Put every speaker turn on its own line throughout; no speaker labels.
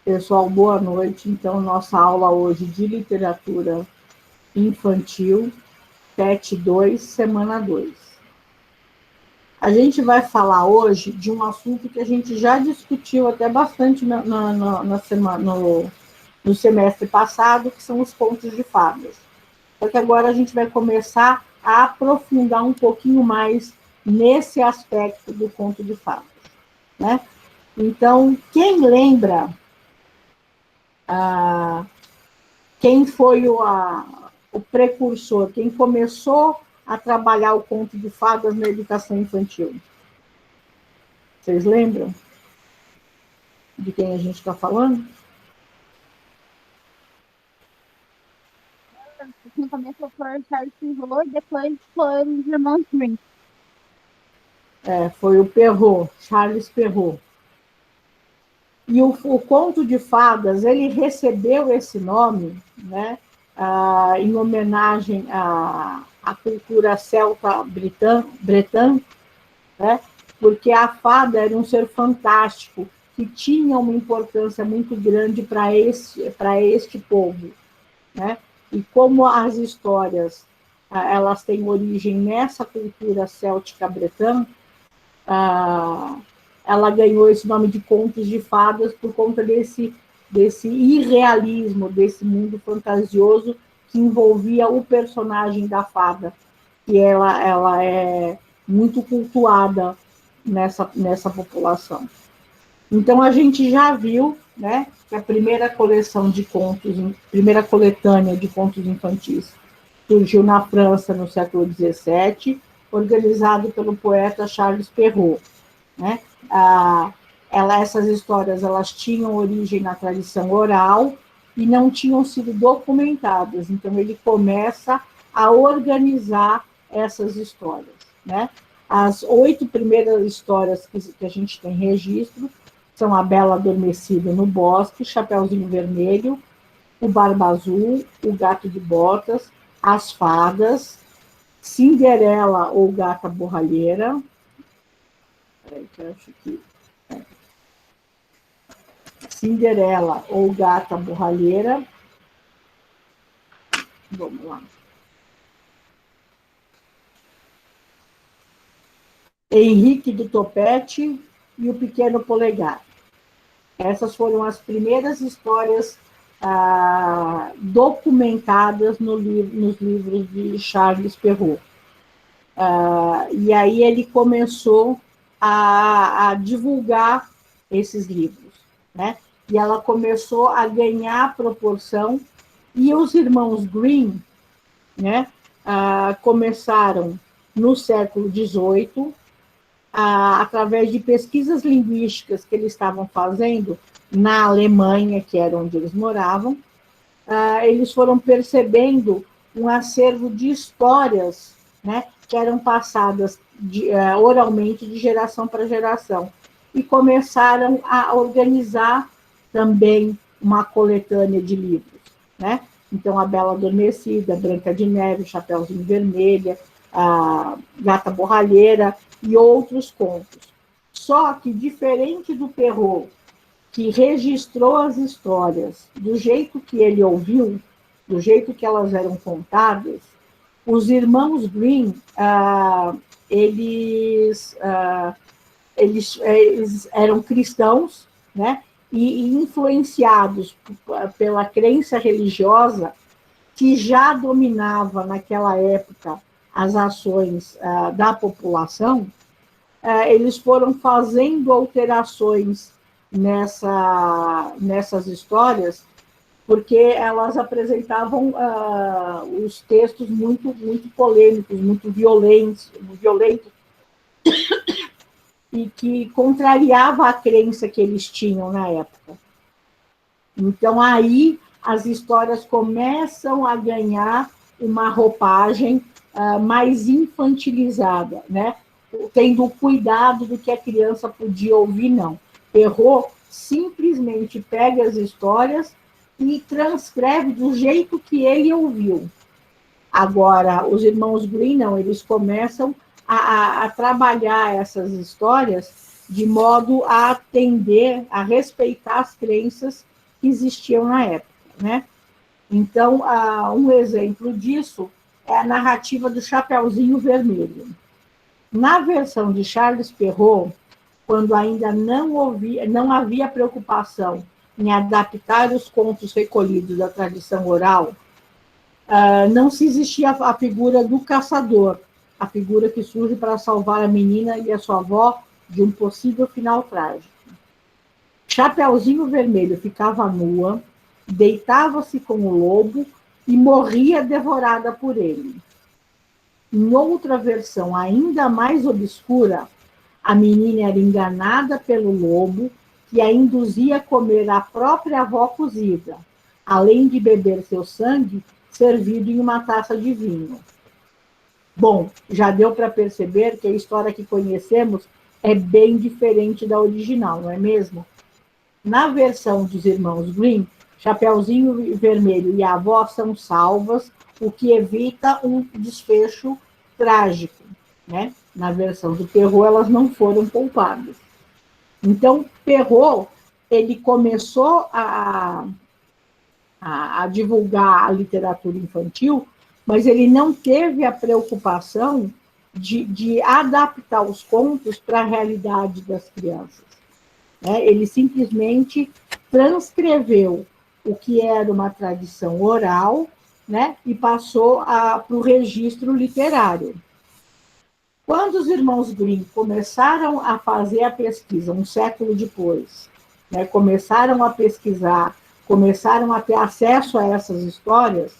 Pessoal, boa noite. Então, nossa aula hoje de literatura infantil, PET 2, semana 2. A gente vai falar hoje de um assunto que a gente já discutiu até bastante no semestre passado, que são os contos de fadas. Só que agora a gente vai começar a aprofundar um pouquinho mais nesse aspecto do conto de fadas, né? Então, quem lembra quem foi o precursor, quem começou a trabalhar o conto de fadas na educação infantil? Vocês lembram de quem a gente está falando?
No começo foi Charles Perrault, depois foi os irmãos Grimm.
Foi o Perrault, Charles Perrault. E o conto de fadas, ele recebeu esse nome, né, em homenagem à cultura celta bretã, né, porque a fada era um ser fantástico que tinha uma importância muito grande para este povo, né? E como as histórias elas têm origem nessa cultura céltica bretã, ela ganhou esse nome de contos de fadas por conta desse irrealismo, desse mundo fantasioso que envolvia o personagem da fada, que ela é muito cultuada nessa população. Então, a gente já viu, né, que a primeira coleção de contos, primeira coletânea de contos infantis, surgiu na França no século XVII, organizado pelo poeta Charles Perrault, né? Essas histórias elas tinham origem na tradição oral e não tinham sido documentadas. Então, ele começa a organizar essas histórias, né? As 8 primeiras histórias que a gente tem registro são a Bela Adormecida no Bosque, Chapeuzinho Vermelho, o Barba Azul, o Gato de Botas, as Fadas, Cinderela ou Gata Borralheira. Que eu acho que Cinderela ou Gata Borralheira. Vamos lá. Henrique do Topete e o Pequeno Polegar. Essas foram as primeiras histórias documentadas nos livros de Charles Perrault. E aí ele começou a divulgar esses livros, né? E ela começou a ganhar proporção, e os irmãos Grimm, né, começaram no século XVIII, através de pesquisas linguísticas que eles estavam fazendo na Alemanha, que era onde eles moravam, eles foram percebendo um acervo de histórias, né, que eram passadas oralmente de geração para geração, e começaram a organizar também uma coletânea de livros, né? Então, a Bela Adormecida, Branca de Neve, Chapeuzinho Vermelha, a Gata Borralheira e outros contos. Só que, diferente do Perrault, que registrou as histórias do jeito que ele ouviu, do jeito que elas eram contadas, os irmãos Grimm, eles eram cristãos, né? E influenciados pela crença religiosa que já dominava naquela época as ações da população, eles foram fazendo alterações nessas histórias, porque elas apresentavam os textos muito polêmicos, muito violentos, e que contrariava a crença que eles tinham na época. Então, aí, as histórias começam a ganhar uma roupagem mais infantilizada, né? Tendo o cuidado do que a criança podia ouvir, não. Perrault simplesmente pega as histórias e transcreve do jeito que ele ouviu. Agora, os irmãos Grimm, não, eles começam a trabalhar essas histórias de modo a atender, a respeitar as crenças que existiam na época, né? Então, um exemplo disso é a narrativa do Chapeuzinho Vermelho. Na versão de Charles Perrault, quando ainda não havia preocupação em adaptar os contos recolhidos da tradição oral, não se existia a figura do caçador, a figura que surge para salvar a menina e a sua avó de um possível final trágico. Chapeuzinho Vermelho ficava nua, deitava-se com o lobo e morria devorada por ele. Em outra versão ainda mais obscura, a menina era enganada pelo lobo, que a induzia a comer a própria avó cozida, além de beber seu sangue servido em uma taça de vinho. Bom, já deu para perceber que a história que conhecemos é bem diferente da original, não é mesmo? Na versão dos irmãos Grimm, Chapeuzinho Vermelho e a avó são salvas, o que evita um desfecho trágico, né? Na versão do Perrault, elas não foram poupadas. Então, Perrault, ele começou a divulgar a literatura infantil, mas ele não teve a preocupação de adaptar os contos para a realidade das crianças. Né? Ele simplesmente transcreveu o que era uma tradição oral, né? E passou para o registro literário. Quando os irmãos Grimm começaram a fazer a pesquisa, um século depois, né? Começaram a pesquisar, começaram a ter acesso a essas histórias,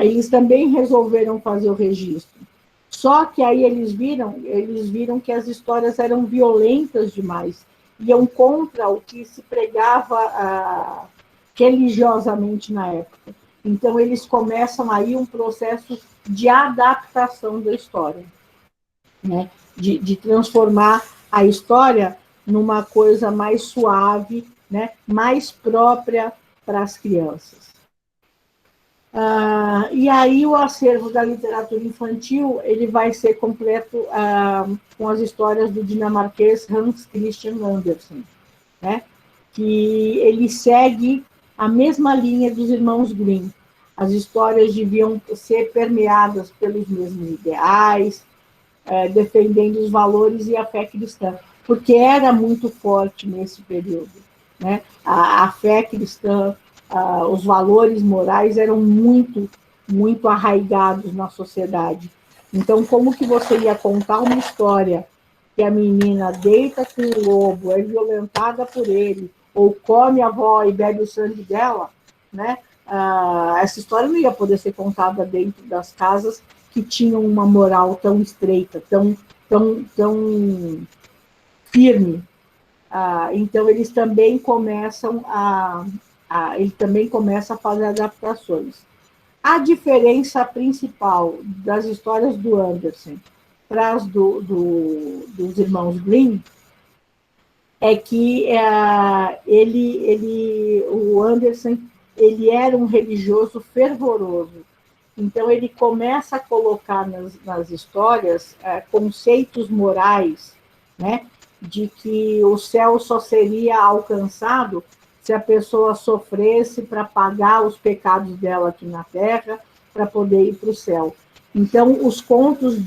eles também resolveram fazer o registro. Só que aí eles viram que as histórias eram violentas demais, iam contra o que se pregava religiosamente na época. Então, eles começam aí um processo de adaptação da história, né? De transformar a história numa coisa mais suave, né? Mais própria para as crianças. E aí o acervo da literatura infantil ele vai ser completo com as histórias do dinamarquês Hans Christian Andersen, né? Que ele segue a mesma linha dos irmãos Grimm. As histórias deviam ser permeadas pelos mesmos ideais, defendendo os valores e a fé cristã, porque era muito forte nesse período, né? A fé cristã, os valores morais eram muito, muito arraigados na sociedade. Então, como que você ia contar uma história que a menina deita com o lobo, é violentada por ele, ou come a avó e bebe o sangue dela, né? Essa história não ia poder ser contada dentro das casas que tinham uma moral tão estreita, tão firme. Então, eles também começam ele também começa a fazer adaptações. A diferença principal das histórias do Andersen para as dos irmãos Grimm é que o Andersen, ele era um religioso fervoroso. Então, ele começa a colocar nas histórias conceitos morais, né, de que o céu só seria alcançado se a pessoa sofresse para pagar os pecados dela aqui na Terra, para poder ir para o céu. Então, os contos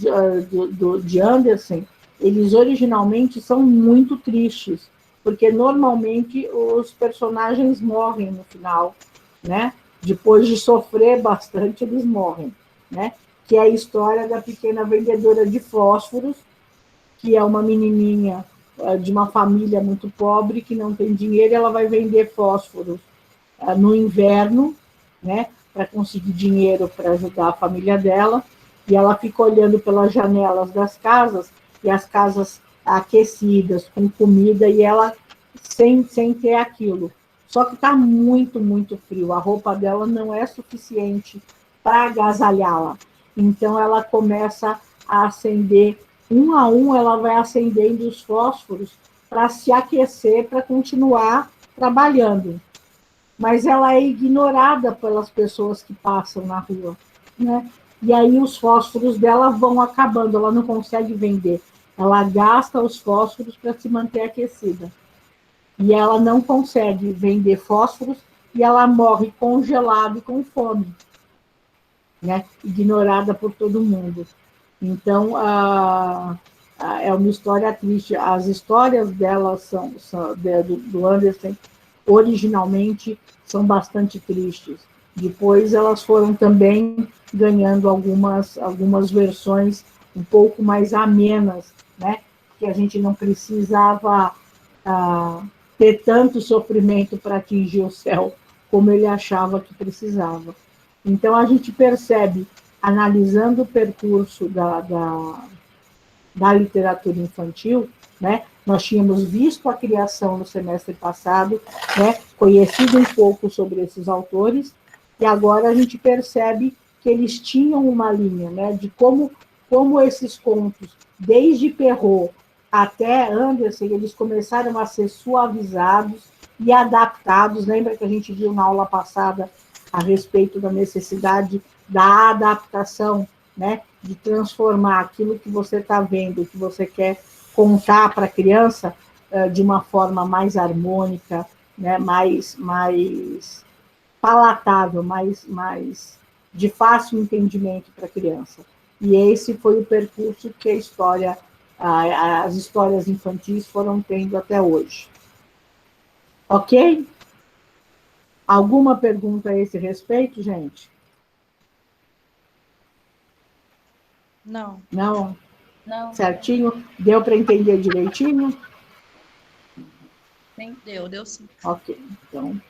de Andersen, eles originalmente são muito tristes, porque normalmente os personagens morrem no final, né? Depois de sofrer bastante, eles morrem, né? Que é a história da pequena vendedora de fósforos, que é uma menininha de uma família muito pobre, que não tem dinheiro, ela vai vender fósforos no inverno, né? Para conseguir dinheiro para ajudar a família dela, e ela fica olhando pelas janelas das casas, e as casas aquecidas, com comida, e ela sem ter aquilo. Só que está muito, muito frio. A roupa dela não é suficiente para agasalhá-la. Então, ela começa a acender, um a um, ela vai acendendo os fósforos para se aquecer, para continuar trabalhando. Mas ela é ignorada pelas pessoas que passam na rua, né? E aí os fósforos dela vão acabando, ela não consegue vender. Ela gasta os fósforos para se manter aquecida. e ela não consegue vender fósforos e ela morre congelada e com fome, né? Ignorada por todo mundo. Então, é uma história triste. As histórias dela do Andersen, originalmente, são bastante tristes. Depois, elas foram também ganhando algumas versões um pouco mais amenas, né? Que a gente não precisava ter tanto sofrimento para atingir o céu como ele achava que precisava. Então, a gente percebe, analisando o percurso da literatura infantil, né? Nós tínhamos visto a criação no semestre passado, né? Conhecido um pouco sobre esses autores, e agora a gente percebe que eles tinham uma linha, né? De como esses contos, desde Perrault até Andersen, eles começaram a ser suavizados e adaptados. Lembra que a gente viu na aula passada a respeito da necessidade da adaptação, né? De transformar aquilo que você está vendo, que você quer contar para a criança, de uma forma mais harmônica, né? mais palatável, mais de fácil entendimento para a criança. E esse foi o percurso que as histórias infantis foram tendo até hoje. Ok? Alguma pergunta a esse respeito, gente?
Não.
Não?
Não.
Certinho? Deu para entender direitinho?
Deu sim.
Ok, então